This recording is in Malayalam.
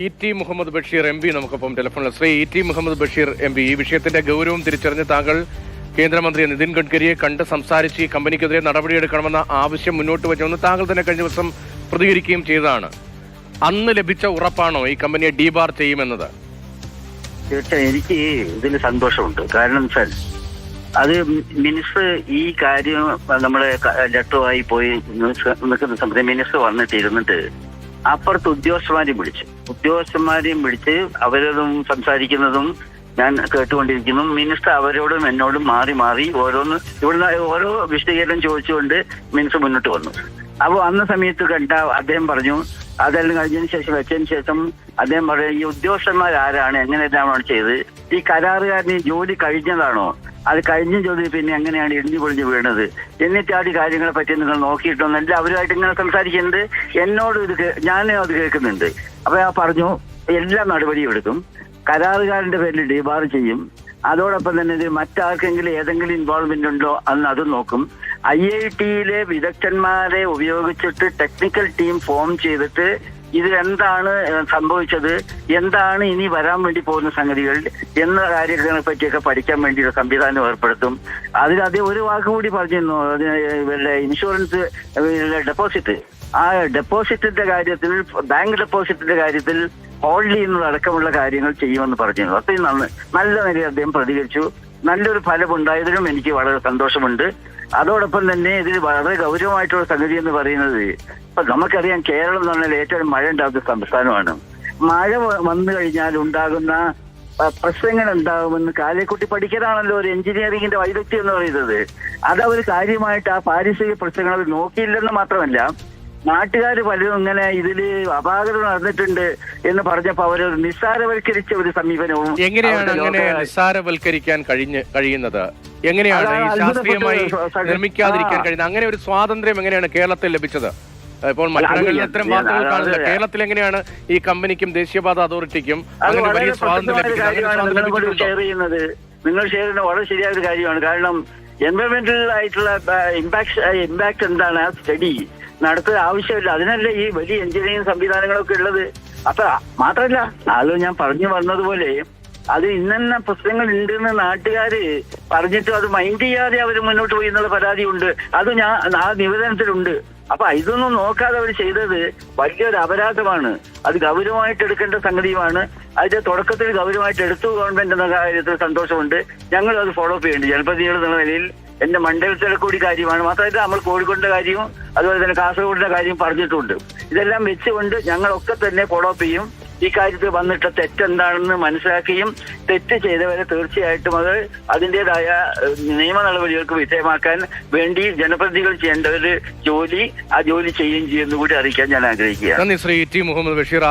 ഇ.ടി. മുഹമ്മദ് ബഷീർ എം.പി. നമുക്കൊപ്പം ടെലിഫോണിൽ. ശ്രീ ഇ.ടി. മുഹമ്മദ് ബഷീർ എം.പി. ഈ വിഷയത്തിന്റെ ഗൗരവം തിരിച്ചറിഞ്ഞ് താങ്കൾ കേന്ദ്രമന്ത്രി നിതിൻ ഗഡ്കരിയെ കണ്ട് സംസാരിച്ച് ഈ കമ്പനിക്കെതിരെ നടപടിയെടുക്കണമെന്ന ആവശ്യം മുന്നോട്ട് വെച്ചെന്ന് താങ്കൾ തന്നെ കഴിഞ്ഞ ദിവസം പ്രതികരിക്കുകയും ചെയ്തതാണ്. അന്ന് ലഭിച്ച ഉറപ്പാണോ ഈ കമ്പനിയെ ഡീബാർ ചെയ്യുമെന്നത്? തീർച്ചയായും എനിക്ക് ഇതിൽ സന്തോഷമുണ്ട്. കാരണം സാർ, അത് മിനിസ്റ്റർ ഈ കാര്യം നമ്മളെ ലെറ്ററുമായി പോയി നിൽക്കുന്ന സമയത്ത് മിനിസ്റ്റർ വന്നിട്ട് അപ്പുറത്ത് ഉദ്യോഗസ്ഥന്മാരെയും വിളിച്ച് അവരതും സംസാരിക്കുന്നതും ഞാൻ കേട്ടുകൊണ്ടിരിക്കുന്നു. മിനിസ്റ്റർ അവരോടും എന്നോടും മാറി മാറി ഇവിടുന്ന് ഓരോ വിശദീകരണം ചോദിച്ചുകൊണ്ട് മിനിസ്റ്റർ മുന്നോട്ട് വന്നു. അപ്പോൾ അന്ന സമയത്ത് അദ്ദേഹം പറഞ്ഞു, അതെല്ലാം വെച്ചതിന് ശേഷം അദ്ദേഹം പറഞ്ഞു, ഈ ഉദ്യോഗസ്ഥന്മാർ ആരാണ്, എങ്ങനെയെല്ലാമാണ് ചെയ്തത്, ഈ കരാറുകാരന് ജോലി കഴിഞ്ഞതാണോ, അത് കഴിഞ്ഞ ജോലി പിന്നെ എങ്ങനെയാണ് ഇടിഞ്ഞു പൊളിഞ്ഞു വീണത്, എന്നിട്ടാടി കാര്യങ്ങളെ പറ്റി നിങ്ങൾ നോക്കിയിട്ടൊന്നല്ല അവരുമായിട്ട് ഇങ്ങനെ സംസാരിക്കുന്നത്. എന്നോട് ഞാനും അത് കേൾക്കുന്നുണ്ട്. അപ്പൊ ഞാൻ പറഞ്ഞു, എല്ലാ നടപടിയും എടുക്കും, കരാറുകാരന്റെ പേരിൽ ഡിബാർ ചെയ്യും, അതോടൊപ്പം തന്നെ ഇത് മറ്റാർക്കെങ്കിലും ഏതെങ്കിലും ഇൻവോൾവ്മെന്റ് ഉണ്ടോ അന്ന് അതും നോക്കും. IIT-യിലെ വിദഗ്ധന്മാരെ ഉപയോഗിച്ചിട്ട് ടെക്നിക്കൽ ടീം ഫോം ചെയ്തിട്ട് ഇതിലെന്താണ് സംഭവിച്ചത്, എന്താണ് ഇനി വരാൻ വേണ്ടി പോകുന്ന സംഗതികൾ എന്ന കാര്യങ്ങളെ പറ്റിയൊക്കെ പഠിക്കാൻ വേണ്ടിയുള്ള സംവിധാനം ഏർപ്പെടുത്തും. അതിൽ ഒരു വാക്കുകൂടി പറഞ്ഞിരുന്നു, ഇവരുടെ ഇൻഷുറൻസ് ഡെപ്പോസിറ്റ്, ആ ഡെപ്പോസിറ്റിന്റെ കാര്യത്തിൽ, ബാങ്ക് ഡെപ്പോസിറ്റിന്റെ കാര്യത്തിൽ ഹോൾഡ് ചെയ്യുന്നതടക്കമുള്ള കാര്യങ്ങൾ ചെയ്യുമെന്ന് പറഞ്ഞിരുന്നു. അത്രയും നല്ല നിലയിൽ അദ്ദേഹം പ്രതികരിച്ചു. നല്ലൊരു ഫലമുണ്ടായതിനും എനിക്ക് വളരെ സന്തോഷമുണ്ട്. അതോടൊപ്പം തന്നെ ഇതിൽ വളരെ ഗൗരവമായിട്ടുള്ള സംഗതി എന്ന് പറയുന്നത്, ഇപ്പൊ നമുക്കറിയാം കേരളം എന്ന് പറഞ്ഞാൽ ഏറ്റവും മഴ ഉണ്ടാകുന്ന സംസ്ഥാനമാണ്. മഴ വന്നു കഴിഞ്ഞാൽ ഉണ്ടാകുന്ന പ്രശ്നങ്ങൾ ഉണ്ടാകുമെന്ന് കാലേക്കുട്ടി പഠിക്കലാണല്ലോ ഒരു എഞ്ചിനീയറിംഗിന്റെ വൈദഗ്ധ്യം എന്ന് പറയുന്നത്. അതവർ കാര്യമായിട്ട് ആ പാരിസ്ഥിതിക പ്രശ്നങ്ങൾ അവർ നോക്കിയില്ലെന്ന് മാത്രമല്ല, നാട്ടുകാർ പലരും ഇങ്ങനെ ഇതില് അപാകത നടന്നിട്ടുണ്ട് എന്ന് പറഞ്ഞപ്പോ അവർ നിസ്സാരവൽക്കരിച്ച ഒരു സമീപനവും. എങ്ങനെയാണ് അങ്ങനെ നിസ്സാരവൽക്കരിക്കാൻ കഴിയുന്നത്? എങ്ങനെയാണ് ഈ ശാസ്ത്രീയമായി നിർമ്മിക്കാതിരിക്കാൻ കഴിയുന്നത്? അങ്ങനെ ഒരു സ്വാതന്ത്ര്യം എങ്ങനെയാണ് കേരളത്തിൽ ലഭിച്ചത്? ഇപ്പോൾ മലയാളങ്ങളിൽ ഇത്തരം വാർത്തകൾ കാണുന്നില്ല. കേരളത്തിൽ എങ്ങനെയാണ് ഈ കമ്പനിക്കും ദേശീയപാത അതോറിറ്റിക്കും അങ്ങനെ വലിയ സ്വാതന്ത്ര്യം ലഭിക്കുന്നത്? നിങ്ങൾ ഷെയർ ചെയ്യുന്ന വളരെ ശരിയായ ഒരു കാര്യമാണ്. കാരണം എൻവയോൺമെന്റൽ ആയിട്ടുള്ള ഇമ്പാക്ട് എന്താണ് ആ സ്റ്റഡി നടത്തുക ആവശ്യമില്ല. അതിനല്ലേ ഈ വലിയ എഞ്ചിനീയറിംഗ് സംവിധാനങ്ങളൊക്കെ ഉള്ളത്. അപ്പൊ മാത്രമല്ല, അത് ഞാൻ പറഞ്ഞു വന്നതുപോലെ അത് ഇന്ന പ്രശ്നങ്ങൾ ഉണ്ടെന്ന് നാട്ടുകാര് പറഞ്ഞിട്ടും അത് മൈൻഡ് ചെയ്യാതെ അവർ മുന്നോട്ട് പോയി എന്നുള്ള പരാതിയുണ്ട്. അത് ആ നിവേദനത്തിലുണ്ട്. അപ്പൊ ഇതൊന്നും നോക്കാതെ അവർ ചെയ്തത് വലിയൊരു അപരാധമാണ്. അത് ഗൗരവമായിട്ട് എടുക്കേണ്ട സംഗതിയുമാണ്. അതിന്റെ തുടക്കത്തിൽ ഗൗരവമായിട്ട് എടുത്തു ഗവൺമെന്റ് എന്ന കാര്യത്തിൽ സന്തോഷമുണ്ട്. ഞങ്ങൾ അത് ഫോളോ അപ്പ് ചെയ്യേണ്ടത് ജനപ്രതിനിധികൾ എന്നുള്ള നിലയിൽ എന്റെ മണ്ഡലത്തിലെ കൂടി കാര്യമാണ്. മാത്രമല്ല നമ്മൾ കോഴിക്കോടിന്റെ കാര്യവും അതുപോലെ തന്നെ കാസർഗോഡിന്റെ കാര്യവും പറഞ്ഞിട്ടുണ്ട്. ഇതെല്ലാം വെച്ചുകൊണ്ട് ഞങ്ങളൊക്കെ തന്നെ ഫോളോ അപ്പ് ചെയ്യും. ഈ കാര്യത്തിൽ വന്നിട്ട് തെറ്റെന്താണെന്ന് മനസ്സിലാക്കുകയും തെറ്റ് ചെയ്തവരെ തീർച്ചയായിട്ടും അത് അതിൻ്റെതായ നിയമ നടപടികൾക്ക് വിധേയമാക്കാൻ വേണ്ടി ജനപ്രതിനിധികൾ ചെയ്യേണ്ട ഒരു ജോലി ആ ജോലി ചെയ്യുകയും ചെയ്യുന്നു കൂടി അറിയിക്കാൻ ഞാൻ ആഗ്രഹിക്കുകയാണ്. നന്ദി ശ്രീ ഇ.ടി. മുഹമ്മദ് ബഷീർ.